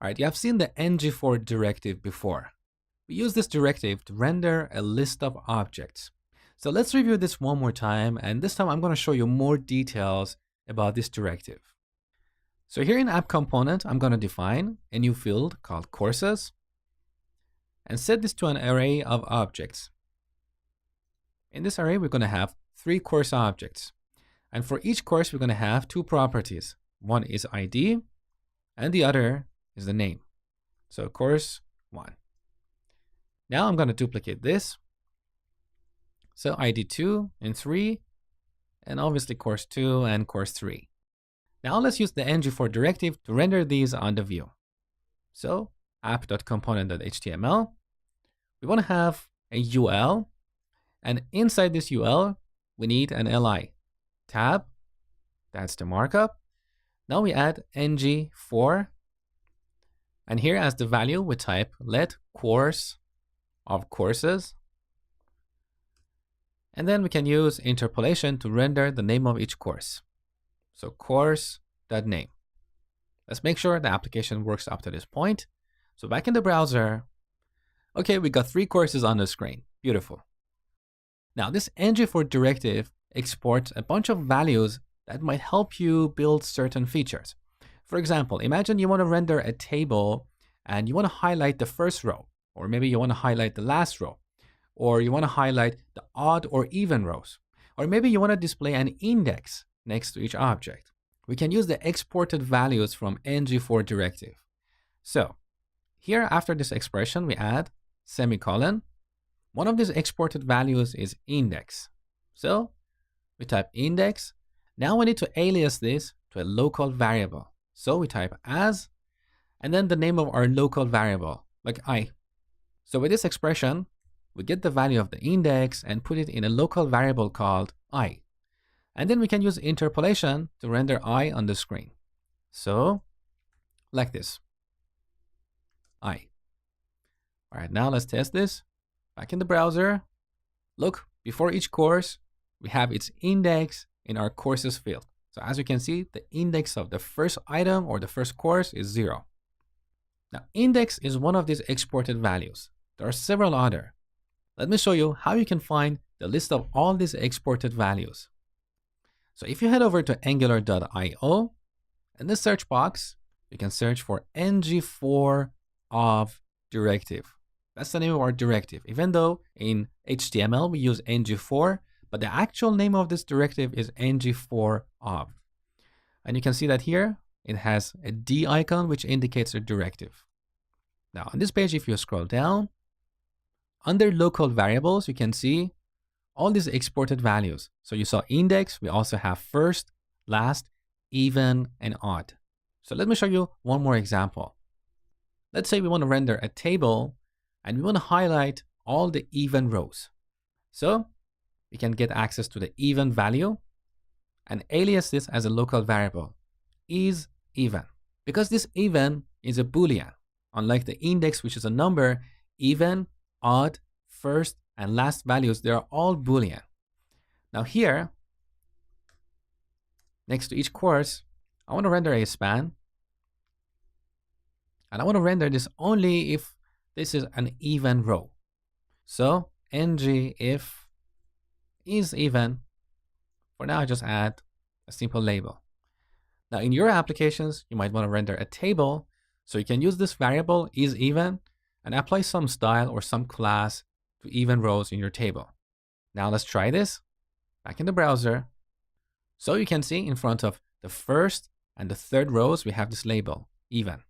All right, you have seen the ngFor directive before. We use this directive to render a list of objects. So let's review this one more time, and this time I'm going to show you more details about this directive. So here in app component, I'm going to define a new field called courses and set this to an array of objects. In this array, we're going to have 3 course objects. And for each course, we're going to have 2 properties. One is ID, and the other is the name. So course 1. Now I'm going to duplicate this. So ID 2 and 3, and obviously course 2 and course 3. Now let's use the ngFor directive to render these on the view. So app.component.html, we want to have a UL, and inside this UL, we need an li. Tab, that's the markup. Now we add ngFor, and here as the value, we type let course of courses. And then we can use interpolation to render the name of each course. So course.name. Let's make sure the application works up to this point. So back in the browser, okay, we got 3 courses on the screen. Beautiful. Now this ngFor directive exports a bunch of values that might help you build certain features. For example, imagine you want to render a table and you want to highlight the first row, or maybe you want to highlight the last row, or you want to highlight the odd or even rows, or maybe you want to display an index next to each object. We can use the exported values from ngFor directive. So here after this expression, we add semicolon. One of these exported values is index. So we type index. Now we need to alias this to a local variable. So we type as, and then the name of our local variable, like I. So with this expression, we get the value of the index and put it in a local variable called I. And then we can use interpolation to render I on the screen. So like this, I. All right, now let's test this. Back in the browser, look, before each course, we have its index in our courses field. So as you can see, the index of the first item or the first course is 0. Now, index is one of these exported values. There are several other. Let me show you how you can find the list of all these exported values. So if you head over to angular.io, in the search box, you can search for ngFor of directive. That's the name of our directive. Even though in HTML we use ngFor, but the actual name of this directive is ngFor of. And you can see that here, it has a D icon, which indicates a directive. Now on this page, if you scroll down, under local variables, you can see all these exported values. So you saw index, we also have first, last, even, and odd. So let me show you one more example. Let's say we want to render a table and we want to highlight all the even rows. So we can get access to the even value and alias this as a local variable, is even. Because this even is a Boolean. Unlike the index, which is a number, even, odd, first, and last values, they are all Boolean. Now here, next to each course, I want to render a span. And I want to render this only if this is an even row. So ng if is even. For now, I just add a simple label. Now in your applications, you might want to render a table. So you can use this variable is even and apply some style or some class to even rows in your table. Now let's try this. Back in the browser. So you can see in front of the first and the third rows, we have this label, even.